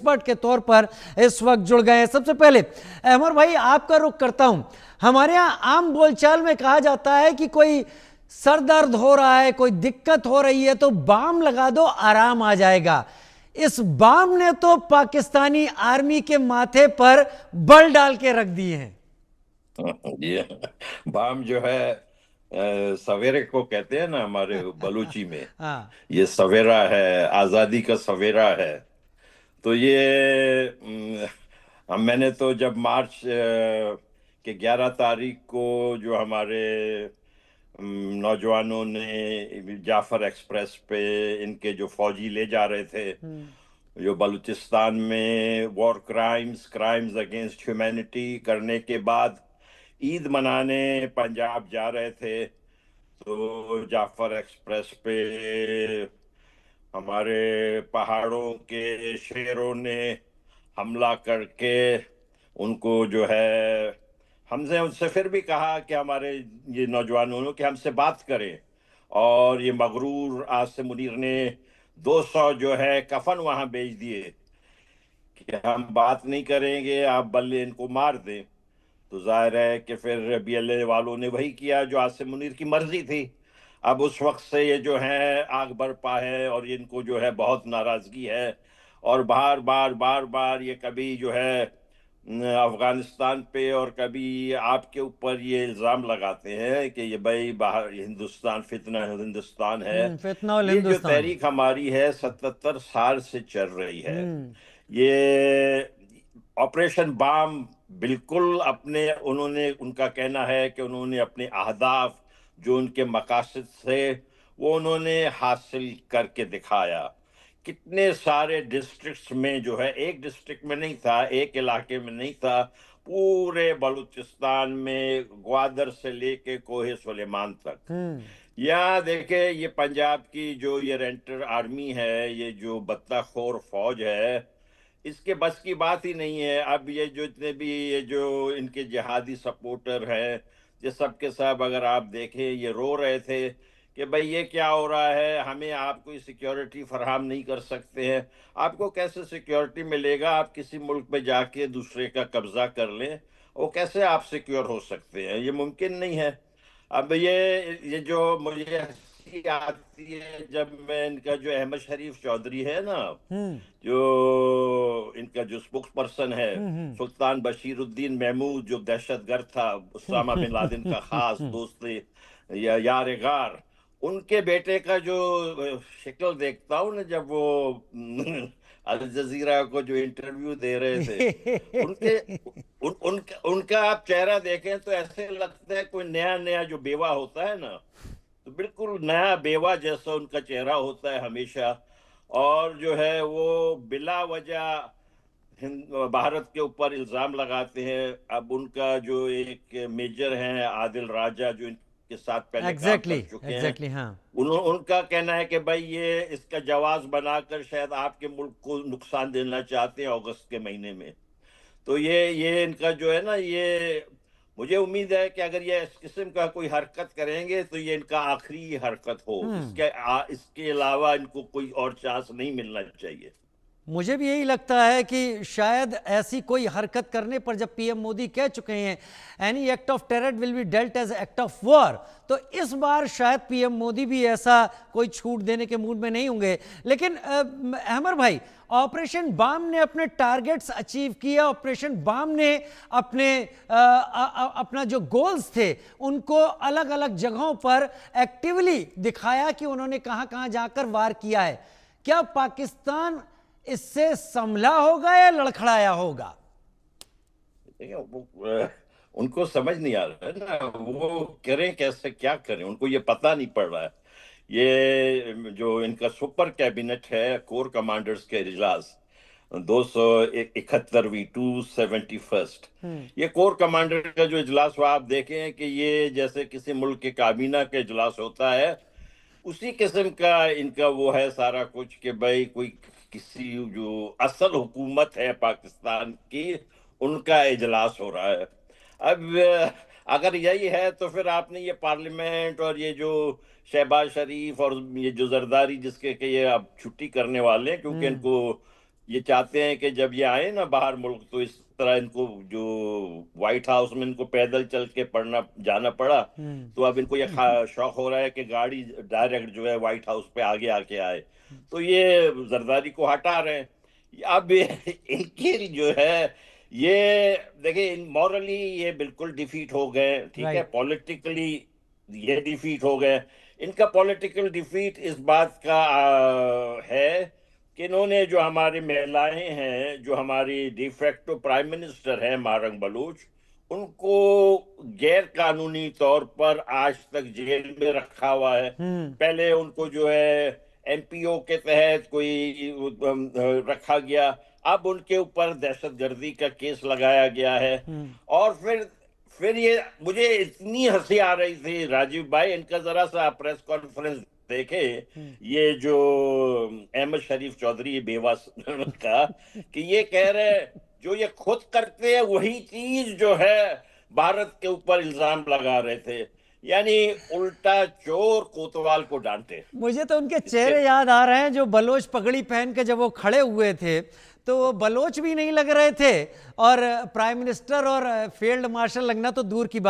Expert के तौर पर इस वक्त जुड़ गए हैं। सबसे पहले अमर भाई आपका रुख करता हूं। हमारे यहां आम बोलचाल में कहा जाता है कि कोई सर दर्द हो रहा है, कोई दिक्कत हो रही है तो बाम लगा दो, आराम आ जाएगा। इस बाम ने तो पाकिस्तानी आर्मी के माथे पर बल डाल के रख दिए हैं। ये बाम जो है सवेरे को कहते हैं ना हमारे बलूची में। हाँ। ये सवेरा है, आजादी का सवेरा है। तो ये मैंने तो जब मार्च के 11 तारीख को जो हमारे नौजवानों ने जाफर एक्सप्रेस पे इनके जो फौजी ले जा रहे थे, जो बलूचिस्तान में war crimes crimes against humanity करने के बाद ईद मनाने पंजाब जा रहे थे, तो जाफर एक्सप्रेस पे हमारे पहाड़ों के शेरों ने हमला करके उनको जो है, हमसे उनसे फिर भी कहा कि हमारे ये नौजवानों ने कि हमसे बात करें। और ये मगरूर आसिम मुनीर ने 200 जो है कफन वहां भेज दिए कि हम बात नहीं करेंगे, आप बल्ले इनको मार दें। तो जाहिर है कि फिर बीएलए वालों ने वही किया जो आसिम मुनीर की मर्जी थी। अब उस वक्त से ये जो है आग बरपा है और इनको जो है बहुत नाराजगी है। और बार बार बार बार ये कभी जो है अफगानिस्तान पे और कभी आपके ऊपर ये इल्ज़ाम लगाते हैं कि ये भाई बाहर हिंदुस्तान फितना हिंदुस्तान है। फितना उल ये जो हिंदुस्तान। तहरीक हमारी है 77 साल से चल रही है। हम्म। ये ऑपरेशन बाम बिल्कुल अपने उन्होंने उनका कहना है कि उन्होंने अपने अहदाफ जो उनके मकासद थे वो उन्होंने हासिल करके दिखाया। कितने सारे डिस्ट्रिक्ट्स में जो है, एक डिस्ट्रिक्ट में नहीं था, एक इलाके में नहीं था, पूरे बलूचिस्तान में ग्वादर से लेके कोहे सुलेमान तक। यहाँ देखे ये पंजाब की जो ये रेंटर आर्मी है, ये जो बत्ताखोर फौज है, इसके बस की बात ही नहीं है। अब ये जो इतने भी ये जो इनके जिहादी सपोर्टर हैं, ये सब के सब अगर आप देखें ये रो रहे थे कि भाई ये क्या हो रहा है, हमें आप कोई सिक्योरिटी फराहम नहीं कर सकते हैं। आपको कैसे सिक्योरिटी मिलेगा? आप किसी मुल्क में जाके दूसरे का कब्जा कर लें, वो कैसे आप सिक्योर हो सकते हैं? ये मुमकिन नहीं है। अब ये जो मुझे हंसी आती है जब मैं इनका जो अहमद शरीफ चौधरी है ना, जो इनका जो स्पोक्स पर्सन है, सुल्तान बशीरुद्दीन महमूद जो दहशतगर्द था, उसामा बिन लादेन का खास दोस्त थे या यार गार, उनके बेटे का जो शक्ल देखता हूँ ना, जब वो अल जजीरा को जो इंटरव्यू दे रहे थे, उनके उनका आप चेहरा देखें तो ऐसे लगता है कोई नया नया जो बेवा होता है ना, तो बिल्कुल नया बेवा जैसा उनका चेहरा होता है हमेशा। और जो है वो बिला वजह भारत के ऊपर इल्जाम लगाते हैं। अब उनका जो एक मेजर हैं आदिल राजा जो इनके साथ पहले काम एग्जैक्टली कर चुके हैं, एग्जैक्टली हाँ। उनका कहना है कि भाई ये इसका जवाब बनाकर शायद आपके मुल्क को नुकसान देना चाहते हैं अगस्त के महीने में। तो ये इनका जो है ना, ये मुझे उम्मीद है कि अगर ये इस किस्म का कोई हरकत करेंगे तो ये इनका आखिरी हरकत हो। इसके अलावा इनको कोई और चांस नहीं मिलना चाहिए। मुझे भी यही लगता है कि शायद ऐसी कोई हरकत करने पर, जब पीएम मोदी कह चुके हैं any act of terror will be dealt as act of war, तो इस बार शायद पीएम मोदी भी ऐसा कोई छूट देने के मूड में नहीं होंगे। लेकिन अहमर भाई, ऑपरेशन बाम ने अपने टारगेट्स अचीव किए। ऑपरेशन बाम ने अपना जो गोल्स थे उनको अलग अलग जगहों पर एक्टिवली दिखाया कि उन्होंने कहां कहां जाकर वार किया है। क्या पाकिस्तान इससे संभला होगा या लड़खड़ाया होगा? उनको समझ नहीं आ रहा है ना, वो करें कैसे, क्या करें, उनको ये पता नहीं पड़ रहा है। ये जो इनका सुपर कैबिनेट है, कोर कमांडर्स के इजलास 271वीं 271st, ये कोर कमांडर का जो इजलास हुआ, आप देखें कि ये जैसे किसी मुल्क के काबीना का इजलास होता है, उसी किस्म का इनका वो है सारा कुछ कि भाई कोई किसी जो असल हुकूमत है पाकिस्तान की, उनका इजलास हो रहा है। अब अगर यही है तो फिर आपने ये पार्लियामेंट और ये जो शहबाज शरीफ और ये जो जरदारी जिसके कि ये अब छुट्टी करने वाले हैं क्योंकि इनको ये चाहते हैं कि जब ये आए ना बाहर मुल्क, तो इस तरह इनको जो व्हाइट हाउस में इनको पैदल चल के पढ़ना जाना पड़ा, तो अब इनको ये शौक हो रहा है कि गाड़ी डायरेक्ट जो है व्हाइट हाउस पे आगे आके आए, तो ये जरदारी को हटा रहे हैं। अब इनकी जो है ये, देखिए, मॉरली ये बिल्कुल डिफीट हो गए, ठीक है, राइट। पॉलिटिकली ये डिफीट हो गए। इनका पॉलिटिकल डिफीट इस बात का है कि इन्होंने, जो हमारी महिलाएं हैं, जो हमारी डिफेक्टो प्राइम मिनिस्टर है मारंग बलूच, उनको गैर कानूनी तौर पर आज तक जेल में रखा हुआ है। पहले उनको जो है एमपीओ के तहत कोई रखा गया, अब उनके ऊपर दहशतगर्दी का केस लगाया गया है। और फिर ये, मुझे इतनी हंसी आ रही थी राजीव भाई, इनका जरा सा प्रेस कॉन्फ्रेंस देखे, ये जो अहमद शरीफ चौधरी बेवा का, कि ये कह रहे हैं जो ये खुद करते हैं वही चीज जो है भारत के ऊपर इल्जाम लगा रहे थे, यानी उल्टा चोर कोतवाल को डांटे। मुझे तो उनके चेहरे याद आ रहे हैं जो बलोच पगड़ी पहन के जब वो खड़े हुए थे, तो वो बलोच भी नहीं लग रहे थे, और प्राइम मिनिस्टर और फील्ड मार्शल लगना तो दूर की बात।